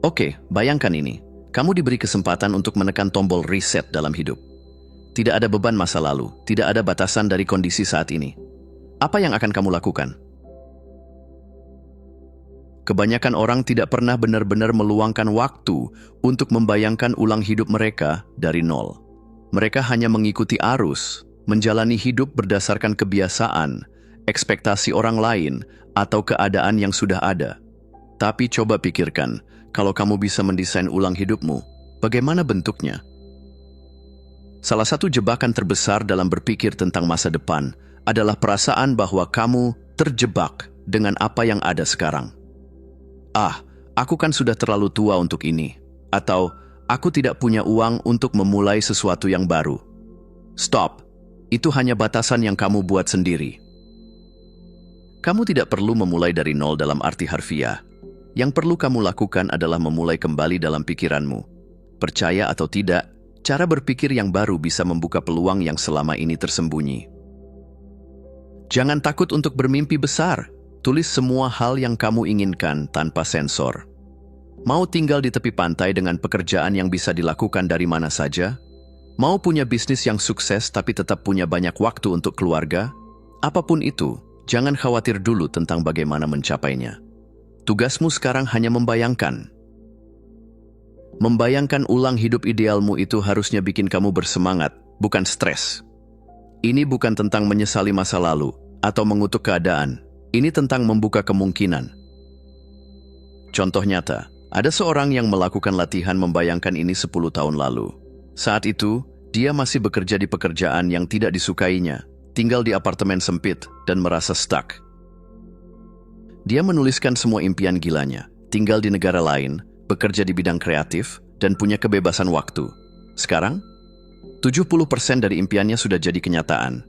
Oke, bayangkan ini. Kamu diberi kesempatan untuk menekan tombol reset dalam hidup. Tidak ada beban masa lalu, tidak ada batasan dari kondisi saat ini. Apa yang akan kamu lakukan? Kebanyakan orang tidak pernah benar-benar meluangkan waktu untuk membayangkan ulang hidup mereka dari nol. Mereka hanya mengikuti arus, menjalani hidup berdasarkan kebiasaan, ekspektasi orang lain, atau keadaan yang sudah ada. Tapi coba pikirkan, kalau kamu bisa mendesain ulang hidupmu, bagaimana bentuknya? Salah satu jebakan terbesar dalam berpikir tentang masa depan adalah perasaan bahwa kamu terjebak dengan apa yang ada sekarang. Aku kan sudah terlalu tua untuk ini. Atau, aku tidak punya uang untuk memulai sesuatu yang baru. Stop. Itu hanya batasan yang kamu buat sendiri. Kamu tidak perlu memulai dari nol dalam arti harfiah. Yang perlu kamu lakukan adalah memulai kembali dalam pikiranmu. Percaya atau tidak, cara berpikir yang baru bisa membuka peluang yang selama ini tersembunyi. Jangan takut untuk bermimpi besar. Tulis semua hal yang kamu inginkan tanpa sensor. Mau tinggal di tepi pantai dengan pekerjaan yang bisa dilakukan dari mana saja? Mau punya bisnis yang sukses tapi tetap punya banyak waktu untuk keluarga? Apapun itu, jangan khawatir dulu tentang bagaimana mencapainya. Tugasmu sekarang hanya membayangkan. Membayangkan ulang hidup idealmu itu harusnya bikin kamu bersemangat, bukan stres. Ini bukan tentang menyesali masa lalu atau mengutuk keadaan. Ini tentang membuka kemungkinan. Contoh nyata, ada seorang yang melakukan latihan membayangkan ini 10 tahun lalu. Saat itu, dia masih bekerja di pekerjaan yang tidak disukainya, tinggal di apartemen sempit, dan merasa stuck. Dia menuliskan semua impian gilanya, tinggal di negara lain, bekerja di bidang kreatif, dan punya kebebasan waktu. Sekarang, 70% dari impiannya sudah jadi kenyataan.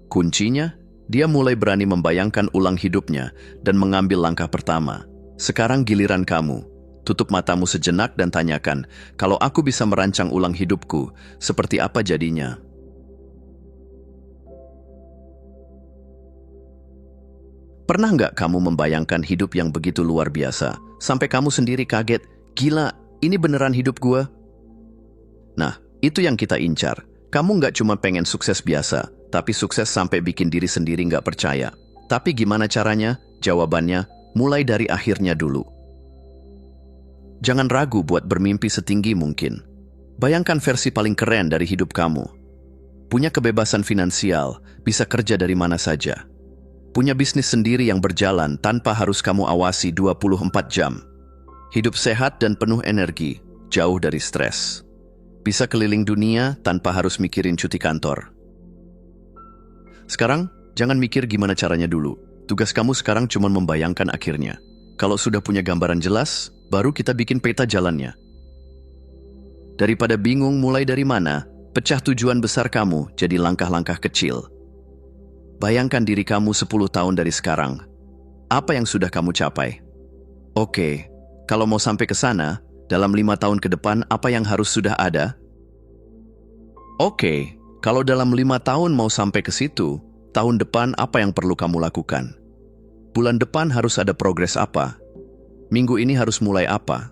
Kuncinya, dia mulai berani membayangkan ulang hidupnya dan mengambil langkah pertama. Sekarang giliran kamu. Tutup matamu sejenak dan tanyakan, kalau aku bisa merancang ulang hidupku, seperti apa jadinya? Pernah nggak kamu membayangkan hidup yang begitu luar biasa, sampai kamu sendiri kaget, gila, ini beneran hidup gua? Nah, itu yang kita incar. Kamu nggak cuma pengen sukses biasa, tapi sukses sampai bikin diri sendiri nggak percaya. Tapi gimana caranya? Jawabannya, mulai dari akhirnya dulu. Jangan ragu buat bermimpi setinggi mungkin. Bayangkan versi paling keren dari hidup kamu. Punya kebebasan finansial, bisa kerja dari mana saja. Punya bisnis sendiri yang berjalan tanpa harus kamu awasi 24 jam. Hidup sehat dan penuh energi, jauh dari stres. Bisa keliling dunia tanpa harus mikirin cuti kantor. Sekarang, jangan mikir gimana caranya dulu. Tugas kamu sekarang cuma membayangkan akhirnya. Kalau sudah punya gambaran jelas, baru kita bikin peta jalannya. Daripada bingung mulai dari mana, pecah tujuan besar kamu jadi langkah-langkah kecil. Bayangkan diri kamu 10 tahun dari sekarang. Apa yang sudah kamu capai? Oke, kalau mau sampai ke sana, dalam 5 tahun ke depan apa yang harus sudah ada? Oke, kalau dalam 5 tahun mau sampai ke situ, tahun depan apa yang perlu kamu lakukan? Bulan depan harus ada progres apa? Minggu ini harus mulai apa?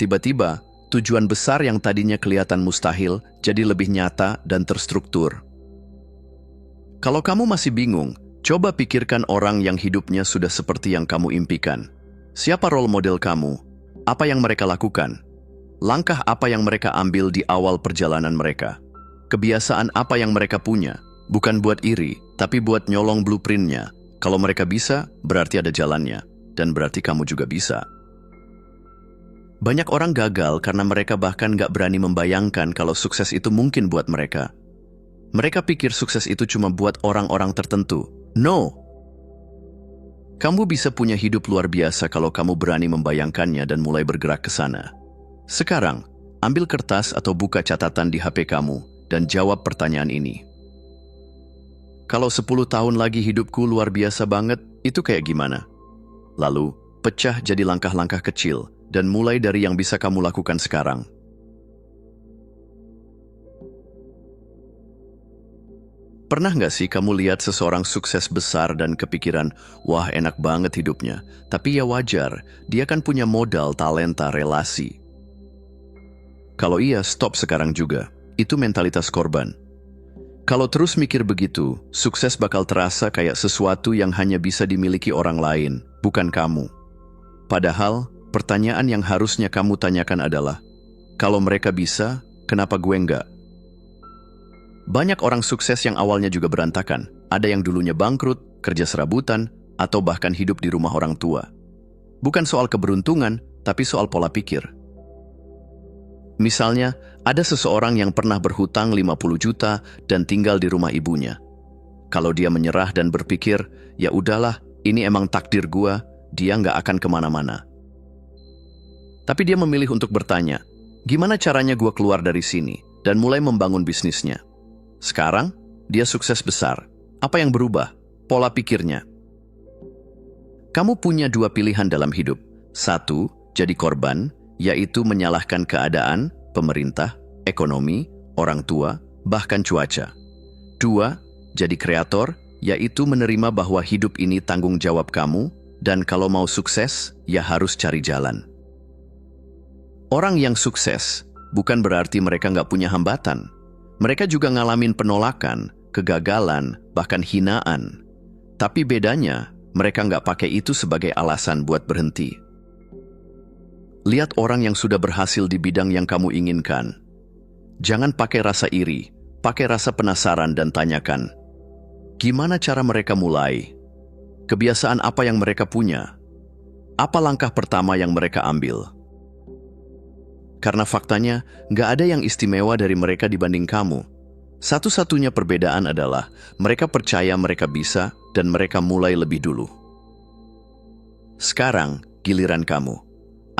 Tiba-tiba, tujuan besar yang tadinya kelihatan mustahil jadi lebih nyata dan terstruktur. Kalau kamu masih bingung, coba pikirkan orang yang hidupnya sudah seperti yang kamu impikan. Siapa role model kamu? Apa yang mereka lakukan? Langkah apa yang mereka ambil di awal perjalanan mereka? Kebiasaan apa yang mereka punya? Bukan buat iri, tapi buat nyolong blueprint-nya. Kalau mereka bisa, berarti ada jalannya. Dan berarti kamu juga bisa. Banyak orang gagal karena mereka bahkan gak berani membayangkan kalau sukses itu mungkin buat mereka. Mereka pikir sukses itu cuma buat orang-orang tertentu. No! Kamu bisa punya hidup luar biasa kalau kamu berani membayangkannya dan mulai bergerak ke sana. Sekarang, ambil kertas atau buka catatan di HP kamu dan jawab pertanyaan ini. Kalau 10 tahun lagi hidupku luar biasa banget, itu kayak gimana? Lalu, pecah jadi langkah-langkah kecil dan mulai dari yang bisa kamu lakukan sekarang. Pernah nggak sih kamu lihat seseorang sukses besar dan kepikiran, wah enak banget hidupnya, tapi ya wajar, dia kan punya modal, talenta, relasi. Kalau iya, stop sekarang juga. Itu mentalitas korban. Kalau terus mikir begitu, sukses bakal terasa kayak sesuatu yang hanya bisa dimiliki orang lain, bukan kamu. Padahal, pertanyaan yang harusnya kamu tanyakan adalah, kalau mereka bisa, kenapa gue enggak? Banyak orang sukses yang awalnya juga berantakan. Ada yang dulunya bangkrut, kerja serabutan, atau bahkan hidup di rumah orang tua. Bukan soal keberuntungan, tapi soal pola pikir. Misalnya, ada seseorang yang pernah berhutang 50 juta dan tinggal di rumah ibunya. Kalau dia menyerah dan berpikir, ya udahlah, ini emang takdir gua, dia nggak akan kemana-mana. Tapi dia memilih untuk bertanya, gimana caranya gua keluar dari sini, dan mulai membangun bisnisnya. Sekarang, dia sukses besar. Apa yang berubah? Pola pikirnya. Kamu punya dua pilihan dalam hidup. Satu, jadi korban, yaitu menyalahkan keadaan, pemerintah, ekonomi, orang tua, bahkan cuaca. Dua, jadi kreator, yaitu menerima bahwa hidup ini tanggung jawab kamu, dan kalau mau sukses, ya harus cari jalan. Orang yang sukses bukan berarti mereka nggak punya hambatan. Mereka juga ngalamin penolakan, kegagalan, bahkan hinaan. Tapi bedanya, mereka nggak pakai itu sebagai alasan buat berhenti. Lihat orang yang sudah berhasil di bidang yang kamu inginkan. Jangan pakai rasa iri, pakai rasa penasaran dan tanyakan, gimana cara mereka mulai? Kebiasaan apa yang mereka punya? Apa langkah pertama yang mereka ambil? Karena faktanya, nggak ada yang istimewa dari mereka dibanding kamu. Satu-satunya perbedaan adalah mereka percaya mereka bisa dan mereka mulai lebih dulu. Sekarang, giliran kamu.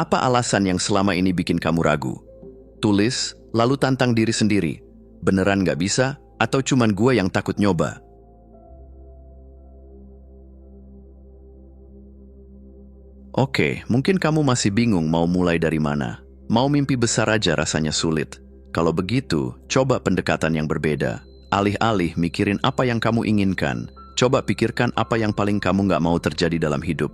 Apa alasan yang selama ini bikin kamu ragu? Tulis, lalu tantang diri sendiri. Beneran nggak bisa atau cuman gue yang takut nyoba? Oke, mungkin kamu masih bingung mau mulai dari mana. Mau mimpi besar aja rasanya sulit. Kalau begitu, coba pendekatan yang berbeda. Alih-alih mikirin apa yang kamu inginkan, coba pikirkan apa yang paling kamu nggak mau terjadi dalam hidup.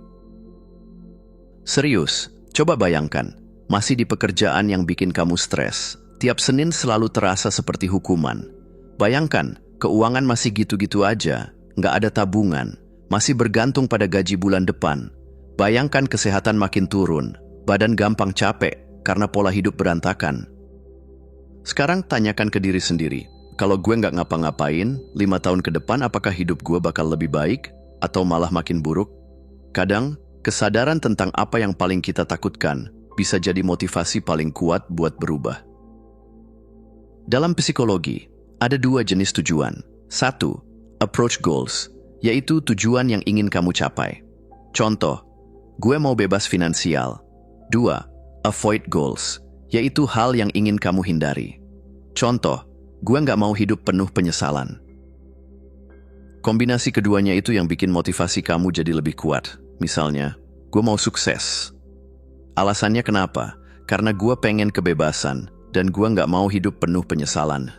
Serius, coba bayangkan, masih di pekerjaan yang bikin kamu stres. Tiap Senin selalu terasa seperti hukuman. Bayangkan, keuangan masih gitu-gitu aja, nggak ada tabungan, masih bergantung pada gaji bulan depan. Bayangkan kesehatan makin turun, badan gampang capek, karena pola hidup berantakan. Sekarang tanyakan ke diri sendiri, kalau gue nggak ngapa-ngapain, 5 tahun ke depan apakah hidup gue bakal lebih baik atau malah makin buruk? Kadang, kesadaran tentang apa yang paling kita takutkan bisa jadi motivasi paling kuat buat berubah. Dalam psikologi, ada 2 jenis tujuan. 1. Approach goals, yaitu tujuan yang ingin kamu capai. Contoh, gue mau bebas finansial. 2. Avoid goals, yaitu hal yang ingin kamu hindari. Contoh, gue nggak mau hidup penuh penyesalan. Kombinasi keduanya itu yang bikin motivasi kamu jadi lebih kuat. Misalnya, gue mau sukses. Alasannya kenapa? Karena gue pengen kebebasan, dan gue nggak mau hidup penuh penyesalan.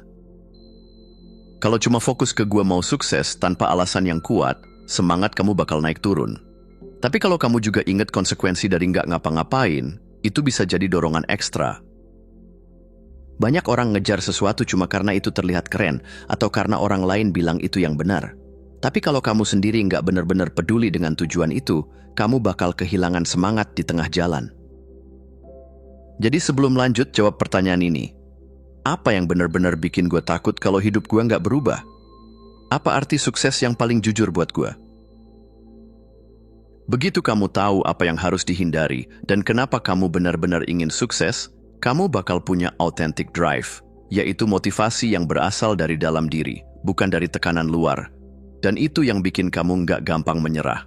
Kalau cuma fokus ke gue mau sukses tanpa alasan yang kuat, semangat kamu bakal naik turun. Tapi kalau kamu juga ingat konsekuensi dari nggak ngapa-ngapain, itu bisa jadi dorongan ekstra. Banyak orang ngejar sesuatu cuma karena itu terlihat keren atau karena orang lain bilang itu yang benar. Tapi kalau kamu sendiri nggak benar-benar peduli dengan tujuan itu, kamu bakal kehilangan semangat di tengah jalan. Jadi sebelum lanjut jawab pertanyaan ini. Apa yang benar-benar bikin gue takut kalau hidup gue nggak berubah? Apa arti sukses yang paling jujur buat gue? Begitu kamu tahu apa yang harus dihindari dan kenapa kamu benar-benar ingin sukses, kamu bakal punya authentic drive, yaitu motivasi yang berasal dari dalam diri, bukan dari tekanan luar. Dan itu yang bikin kamu nggak gampang menyerah.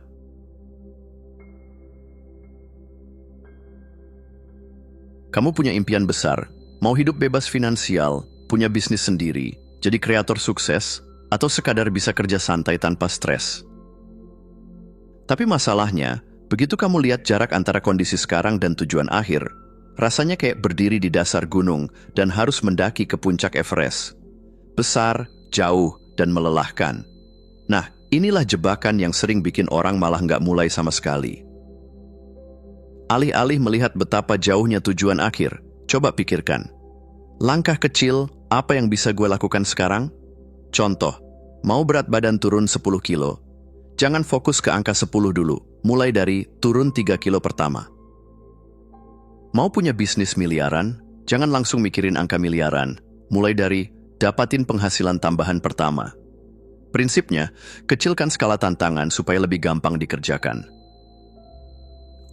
Kamu punya impian besar, mau hidup bebas finansial, punya bisnis sendiri, jadi kreator sukses, atau sekadar bisa kerja santai tanpa stres. Tapi masalahnya, begitu kamu lihat jarak antara kondisi sekarang dan tujuan akhir, rasanya kayak berdiri di dasar gunung dan harus mendaki ke puncak Everest. Besar, jauh, dan melelahkan. Nah, inilah jebakan yang sering bikin orang malah nggak mulai sama sekali. Alih-alih melihat betapa jauhnya tujuan akhir, coba pikirkan. Langkah kecil, apa yang bisa gue lakukan sekarang? Contoh, mau berat badan turun 10 kilo. Jangan fokus ke angka 10 dulu, mulai dari turun 3 kilo pertama. Mau punya bisnis miliaran? Jangan langsung mikirin angka miliaran, mulai dari dapatin penghasilan tambahan pertama. Prinsipnya, kecilkan skala tantangan supaya lebih gampang dikerjakan.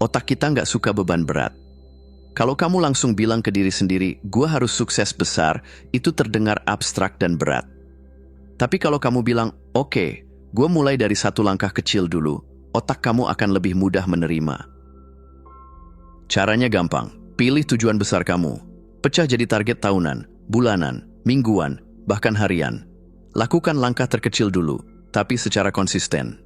Otak kita nggak suka beban berat. Kalau kamu langsung bilang ke diri sendiri, "Gua harus sukses besar," itu terdengar abstrak dan berat. Tapi kalau kamu bilang, "Oke, gua mulai dari satu langkah kecil dulu," otak kamu akan lebih mudah menerima. Caranya gampang, pilih tujuan besar kamu. Pecah jadi target tahunan, bulanan, mingguan, bahkan harian. Lakukan langkah terkecil dulu, tapi secara konsisten.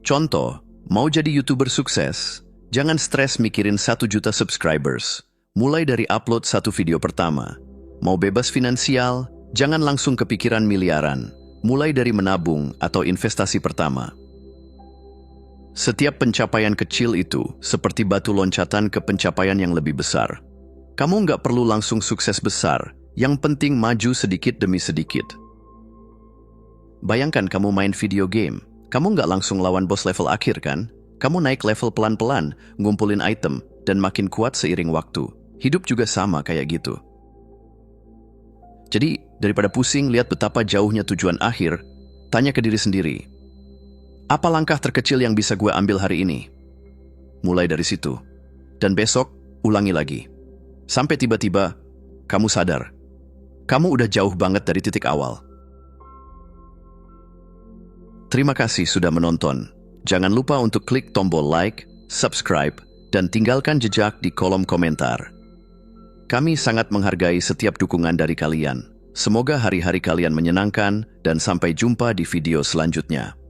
Contoh, mau jadi YouTuber sukses, jangan stres mikirin 1 juta subscribers. Mulai dari upload 1 video pertama. Mau bebas finansial, jangan langsung kepikiran miliaran. Mulai dari menabung atau investasi pertama. Setiap pencapaian kecil itu seperti batu loncatan ke pencapaian yang lebih besar. Kamu nggak perlu langsung sukses besar, yang penting maju sedikit demi sedikit. Bayangkan kamu main video game, kamu nggak langsung lawan bos level akhir kan? Kamu naik level pelan-pelan, ngumpulin item, dan makin kuat seiring waktu. Hidup juga sama kayak gitu. Jadi, daripada pusing lihat betapa jauhnya tujuan akhir, tanya ke diri sendiri, apa langkah terkecil yang bisa gue ambil hari ini? Mulai dari situ. Dan besok, ulangi lagi. Sampai tiba-tiba, kamu sadar. Kamu udah jauh banget dari titik awal. Terima kasih sudah menonton. Jangan lupa untuk klik tombol like, subscribe, dan tinggalkan jejak di kolom komentar. Kami sangat menghargai setiap dukungan dari kalian. Semoga hari-hari kalian menyenangkan dan sampai jumpa di video selanjutnya.